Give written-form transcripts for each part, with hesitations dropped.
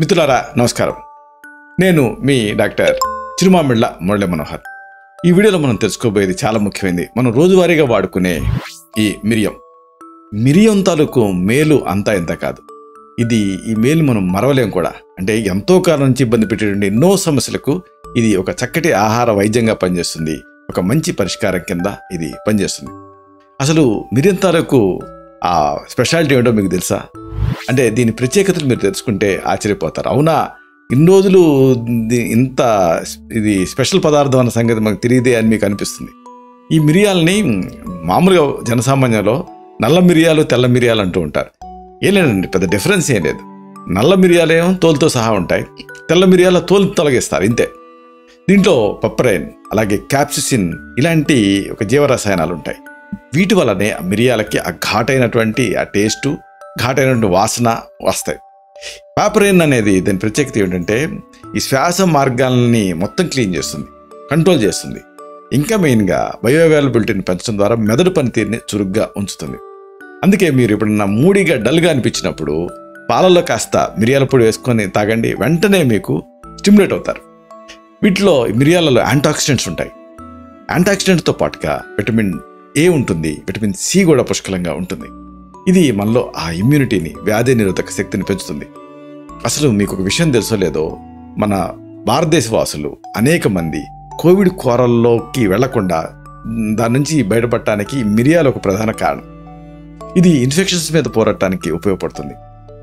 మిత్రులారా నమస్కారం. నేను మీ డాక్టర్ చిరుమామిళ్ళ మురళీ మనోహర్. ఈ వీడియోలో మనం తెలుసుకోబోయేది చాలా ముఖ్యమైనది. మనం రోజువారీగా వాడుకునే ఈ మిరియం తాలూకు మేలు అంతా ఇంత కాదు. ఈ మేలు మనం మరవలేం కూడా. అంటే ఎంతో కాలం నుంచి ఇబ్బంది పెట్టేటువంటి ఎన్నో సమస్యలకు ఇది ఒక చక్కటి ఆహార వైద్యంగా పనిచేస్తుంది. ఒక మంచి పరిష్కారం కింద ఇది పనిచేస్తుంది. అసలు మిరియం తాలూకు ఆ స్పెషాలిటీ ఏంటో మీకు తెలుసా? అంటే దీని ప్రత్యేకతలు మీరు తెలుసుకుంటే ఆశ్చర్యపోతారు. అవునా, ఇన్ని రోజులు ఇంత ఇది స్పెషల్ పదార్థం అన్న సంగతి మనకు తెలియదే అని మీకు అనిపిస్తుంది. ఈ మిరియాలని మామూలుగా జనసామాన్యంలో నల్ల మిరియాలు, తెల్ల మిరియాలు అంటూ ఉంటారు. ఏం లేదండి, పెద్ద డిఫరెన్స్ ఏం లేదు. నల్ల మిరియాలేమో తోలుతో సహా ఉంటాయి, తెల్ల మిరియాల తోలు తొలగిస్తారు, ఇంతే. దీంట్లో పప్పరైన్, అలాగే క్యాప్సిసిన్ ఇలాంటి ఒక జీవరసాయనాలు ఉంటాయి. వీటి వల్లనే ఆ మిరియాలకి ఆ ఘాటైనటువంటి ఆ టేస్టు, ఘాటైనటువంటి వాసన వస్తాయి. పాపరైన్ అనేది దాని ప్రత్యేకత ఏంటంటే ఈ శ్వాస మార్గాలని మొత్తం క్లీన్ చేస్తుంది, కంట్రోల్ చేస్తుంది. ఇంకా మెయిన్గా బయో అవైలబిలిటీని పెంచడం ద్వారా మెదడు పనితీరుని చురుగ్గా ఉంచుతుంది. అందుకే మీరు ఎప్పుడన్నా మూడీగా డల్గా అనిపించినప్పుడు పాలల్లో కాస్త మిరియాల పొడి వేసుకొని తాగండి, వెంటనే మీకు స్టిమ్యులేట్ అవుతారు. వీటిలో మిరియాలలో యాంటాక్సిడెంట్స్ ఉంటాయి. యాంటాక్సిడెంట్తో పాటుగా విటమిన్ ఏ ఉంటుంది, విటమిన్ సి కూడా పుష్కలంగా ఉంటుంది. ఇది మనలో ఆ ఇమ్యూనిటీని, వ్యాధి నిరోధక శక్తిని పెంచుతుంది. అసలు మీకు ఒక విషయం తెలుసో లేదో, మన భారతదేశ వాసులు అనేక మంది కోవిడ్ కోరల్లోకి వెళ్లకుండా దాని నుంచి బయటపడటానికి మిరియాలు ఒక ప్రధాన కారణం. ఇది ఇన్ఫెక్షన్స్ మీద పోరాటానికి ఉపయోగపడుతుంది.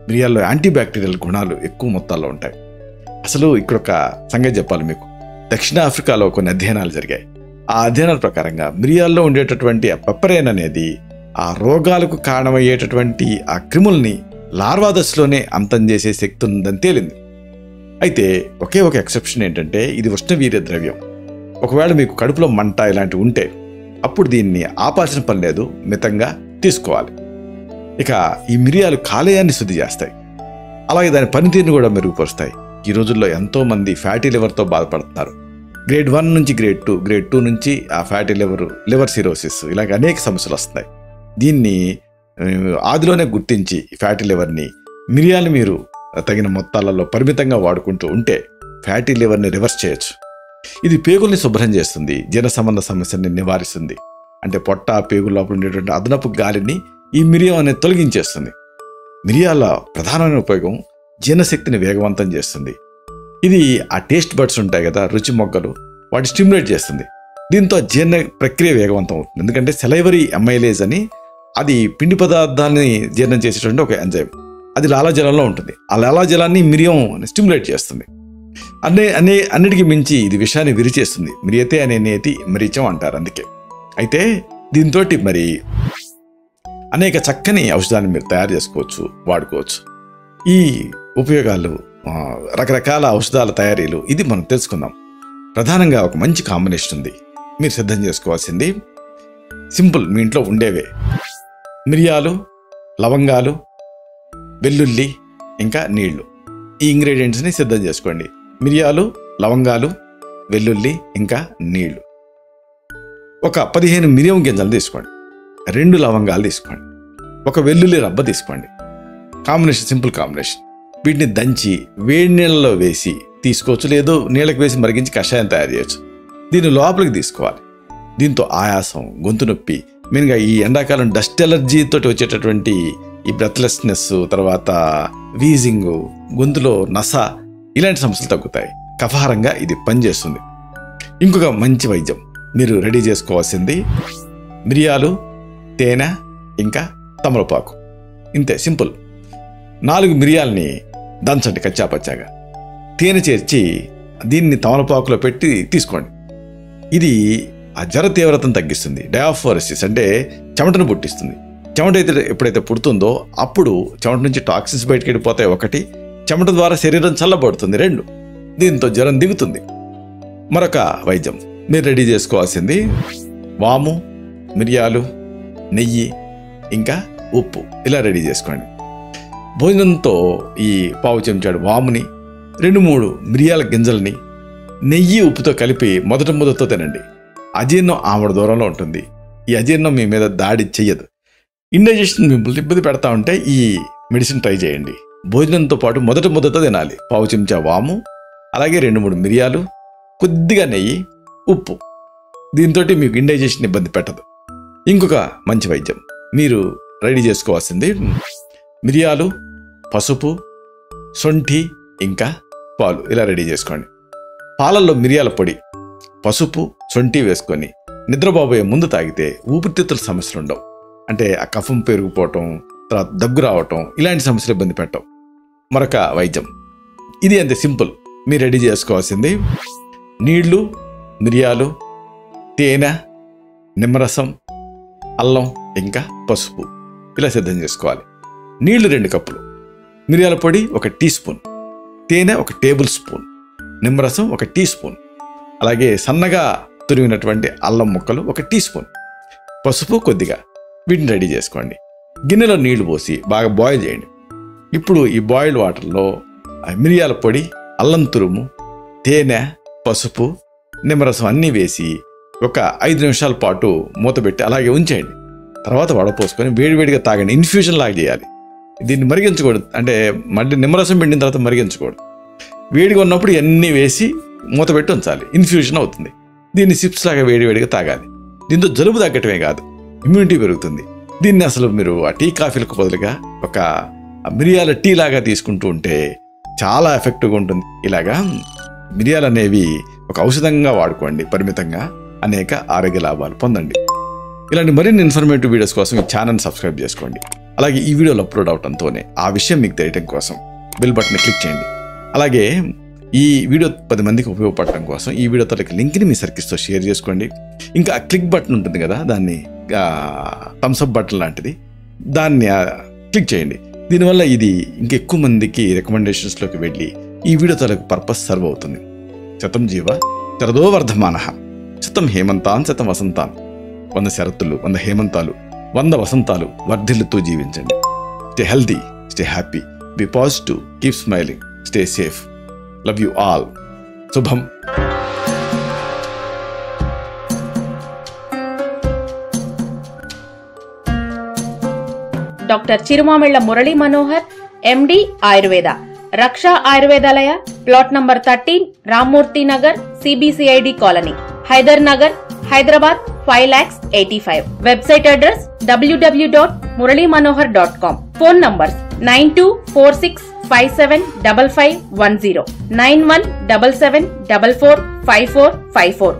మిరియాల్లో యాంటీబ్యాక్టీరియల్ గుణాలు ఎక్కువ మొత్తాల్లో ఉంటాయి. అసలు ఇక్కడ ఒక సంగతి చెప్పాలి మీకు. దక్షిణాఫ్రికాలో కొన్ని అధ్యయనాలు జరిగాయి. ఆ అధ్యయనాల ప్రకారంగా మిరియాల్లో ఉండేటటువంటి ఆ పెప్పరైన్ అనేది ఆ రోగాలకు కారణమయ్యేటటువంటి ఆ క్రిముల్ని లార్వా దశలోనే అంతం చేసే శక్తి ఉందని తేలింది. అయితే ఒకే ఒక ఎక్సెప్షన్ ఏంటంటే ఇది ఉష్ణవీర్య ద్రవ్యం. ఒకవేళ మీకు కడుపులో మంట ఇలాంటివి ఉంటే అప్పుడు దీన్ని ఆపాల్సిన పని లేదు, మితంగా తీసుకోవాలి. ఇక ఈ మిరియాలు కాలేయాన్ని శుద్ధి చేస్తాయి, అలాగే దాని పనితీరుని కూడా మెరుగుపరుస్తాయి. ఈ రోజుల్లో ఎంతోమంది ఫ్యాటీ లివర్తో బాధపడుతున్నారు. గ్రేడ్ 1 నుంచి గ్రేడ్ 2, గ్రేడ్ 2 నుంచి ఆ ఫ్యాటీ లివర్ సిరోసిస్ ఇలాగ అనేక సమస్యలు వస్తున్నాయి. దీన్ని ఆదిలోనే గుర్తించి ఫ్యాటీ లివర్ని, మిరియాలు మీరు తగిన మొత్తాలలో పరిమితంగా వాడుకుంటూ ఉంటే ఫ్యాటీ లివర్ని రివర్స్ చేయొచ్చు. ఇది పేగుల్ని శుభ్రం చేస్తుంది, జీర్ణ సంబంధ సమస్యల్ని నివారిస్తుంది. అంటే పొట్ట, పేగుల లోపల ఉండేటువంటి అదనపు గాలిని ఈ మిరియం అనేది తొలగించేస్తుంది. మిరియాల ప్రధానమైన ఉపయోగం జీర్ణశక్తిని వేగవంతం చేస్తుంది. ఇది ఆ టేస్ట్ బడ్స్ ఉంటాయి కదా, రుచి మొగ్గలు, వాటి స్టిమ్యులేట్ చేస్తుంది. దీంతో జీర్ణ ప్రక్రియ వేగవంతం అవుతుంది. ఎందుకంటే సెలైవరీ అమైలేజ్ అని అది పిండి పదార్థాన్ని జీర్ణం చేసేటువంటి ఒక ఎంజైమ్, అది లాలాజలంలో ఉంటుంది. ఆ లాలాజలాన్ని మిరియం స్టిమ్యులేట్ చేస్తుంది. అన్నిటికీ మించి ఇది విషాన్ని విరిచేస్తుంది. మిరియతే అనే నేతి మిరిచం అంటారు అందుకే. అయితే దీంతో మరి అనేక చక్కని ఔషధాన్ని మీరు తయారు చేసుకోవచ్చు, వాడుకోవచ్చు. ఈ ఉపయోగాలు, రకరకాల ఔషధాల తయారీలు ఇది మనం తెలుసుకుందాం. ప్రధానంగా ఒక మంచి కాంబినేషన్ ఉంది. మీరు సిద్ధం చేసుకోవాల్సింది సింపుల్, మీ ఇంట్లో ఉండేవే: మిరియాలు, లవంగాలు, వెల్లుల్లి, ఇంకా నీళ్లు. ఈ ఇంగ్రీడియంట్స్ని సిద్ధం చేసుకోండి. మిరియాలు, లవంగాలు, వెల్లుల్లి, ఇంకా నీళ్లు. ఒక 15 మిరియం గింజలు తీసుకోండి, 2 లవంగాలు తీసుకోండి, ఒక వెల్లుల్లి రబ్బ తీసుకోండి. Combination simple combination. వీటిని దంచి వేడి నీళ్ళలో వేసి తీసుకోవచ్చు, లేదు నీళ్ళకి వేసి మరిగించి కషాయం తయారు చేయొచ్చు. దీన్ని లోపలికి తీసుకోవాలి. దీంతో ఆయాసం, గొంతు నొప్పి, మెయిన్గా ఈ ఎండాకాలం డస్ట్ ఎలర్జీతో వచ్చేటటువంటి ఈ బ్రెత్లెస్నెస్, తర్వాత వీజింగ్, గొంతులో నస, ఇలాంటి సమస్యలు తగ్గుతాయి. కఫహారంగా ఇది పనిచేస్తుంది. ఇంకొక మంచి వైద్యం మీరు రెడీ చేసుకోవాల్సింది మిరియాలు, తేనె, ఇంకా తమలపాకు. ఇంతే, సింపుల్. 4 మిరియాలని దంచండి కచ్చాపచ్చాగా, తేనె చేర్చి దీన్ని తమలపాకులో పెట్టి తీసుకోండి. ఇది ఆ జ్వర తీవ్రతను తగ్గిస్తుంది. డయాఫోరసిస్ అంటే చెమటను పుట్టిస్తుంది. చెమట ఎప్పుడైతే పుడుతుందో అప్పుడు చెమట నుంచి టాక్సిన్స్ బయటకు వెళ్ళిపోతాయి. 1, చెమట ద్వారా శరీరం చల్లబడుతుంది. 2, దీంతో జ్వరం దిగుతుంది. మరొక వైద్యం మీరు రెడీ చేసుకోవాల్సింది వాము, మిరియాలు, నెయ్యి, ఇంకా ఉప్పు. ఇలా రెడీ చేసుకోండి. భోజనంతో ఈ పావు చెంచాడు వాముని, 2-3 మిరియాల గింజల్ని నెయ్యి, ఉప్పుతో కలిపి మొదటి ముద్దతో తినండి. అజీర్ణం ఆమడ దూరంలో ఉంటుంది. ఈ అజీర్ణం మీ మీద దాడి చెయ్యదు. ఇండైజెషన్ మిమ్మల్ని ఇబ్బంది పెడతా ఉంటే ఈ మెడిసిన్ ట్రై చేయండి. భోజనంతో పాటు మొదట తినాలి. పావు చెంచా వాము, అలాగే 2-3 మిరియాలు, కొద్దిగా నెయ్యి, ఉప్పు. దీంతో మీకు ఇండైజెషన్ ఇబ్బంది పెట్టదు. ఇంకొక మంచి వైద్యం మీరు రెడీ చేసుకోవాల్సింది మిరియాలు, పసుపు, శొంఠి, ఇంకా పాలు. ఇలా రెడీ చేసుకోండి. పాలల్లో మిరియాల పొడి, పసుపు, శొంఠి వేసుకొని నిద్రపోబోయే ముందు తాగితే ఊపిరితిత్తుల సమస్యలు ఉండవు. అంటే ఆ కఫం పెరిగిపోవటం, తర్వాత దగ్గు రావటం, ఇలాంటి సమస్యలు ఇబ్బంది పెట్టవు. మరొక వైద్యం ఇది అంతే సింపుల్. మీరు రెడీ చేసుకోవాల్సింది నీళ్లు, మిరియాలు, తేనె, నిమ్మరసం, అల్లం, ఇంకా పసుపు. ఇలా సిద్ధం చేసుకోవాలి. నీళ్లు 2 కప్పులు, మిరియాల పొడి 1 టీ స్పూన్, తేనె 1 టేబుల్ స్పూన్, నిమ్మరసం 1 టీ స్పూన్, అలాగే సన్నగా తురిమినటువంటి అల్లం ముక్కలు 1 టీ స్పూన్, పసుపు కొద్దిగా. వీటిని రెడీ చేసుకోండి. గిన్నెలో నీళ్లు పోసి బాగా బాయిల్ చేయండి. ఇప్పుడు ఈ బాయిల్డ్ వాటర్లో మిరియాల పొడి, అల్లం తురుము, తేనె, పసుపు, నిమ్మరసం అన్నీ వేసి ఒక 5 నిమిషాల పాటు మూతబెట్టి అలాగే ఉంచేయండి. తర్వాత వడపోసుకొని వేడివేడిగా తాగండి. ఇన్ఫ్యూజన్ లాగా చేయాలి. దీన్ని మరిగించకూడదు. అంటే మళ్ళీ నిమ్మరసం పిండిన తర్వాత మరిగించకూడదు. వేడిగా ఉన్నప్పుడు ఇవన్నీ వేసి మూతబెట్టి ఉంచాలి. ఇన్ఫ్యూజన్ అవుతుంది. దీన్ని సిప్స్ లాగా వేడివేడిగా తాగాలి. దీంతో జలుబు తగ్గటమే కాదు, ఇమ్యూనిటీ పెరుగుతుంది. దీన్ని అసలు మీరు ఆ టీ కాఫీలకు బదులుగా ఒక మిరియాల టీ లాగా తీసుకుంటూ ఉంటే చాలా ఎఫెక్టివ్గా ఉంటుంది. ఇలాగా మిరియాలు అనేవి ఒక ఔషధంగా వాడుకోండి. పరిమితంగా అనేక ఆరోగ్య లాభాలు పొందండి. ఇలాంటి మరిన్ని ఇన్ఫర్మేటివ్ వీడియోస్ కోసం ఈ ఛానల్ సబ్స్క్రైబ్ చేసుకోండి. అలాగే ఈ వీడియోలు అప్లోడ్ అవడంతోనే ఆ విషయం మీకు తెలియడం కోసం బెల్ బటన్ క్లిక్ చేయండి. అలాగే ఈ వీడియో 10 మందికి ఉపయోగపడటం కోసం ఈ వీడియో తరగతి లింక్ని మీ సర్కిల్స్తో షేర్ చేసుకోండి. ఇంకా క్లిక్ బటన్ ఉంటుంది కదా, దాన్ని థమ్స్అప్ బటన్ లాంటిది, దాన్ని క్లిక్ చేయండి. దీనివల్ల ఇది ఇంకెక్కువ మందికి రికమెండేషన్స్లోకి వెళ్ళి ఈ వీడియో తరగతి పర్పస్ సర్వ్ అవుతుంది. శతం జీవ శరదో వర్ధమానః, శతం హేమంతాన్ శతం వసంతాన్. 100 శరత్తులు, 100 హేమంతాలు, 100 వసంతాలు వర్ధిల్లుతూ జీవించండి. Stay healthy, stay happy, be positive, keep smiling, stay safe. Love you all. శుభం. Doctor Chirumamilla Murali Manohar, MD Ayurveda, Raksha Ayurvedalaya, plot number 13, Rammurthy Nagar, CBCID colony, Hyder Nagar, Hyderabad 5,85,000. Website address www.muralymanohar.com. Phone numbers 9246575510, 9177445454.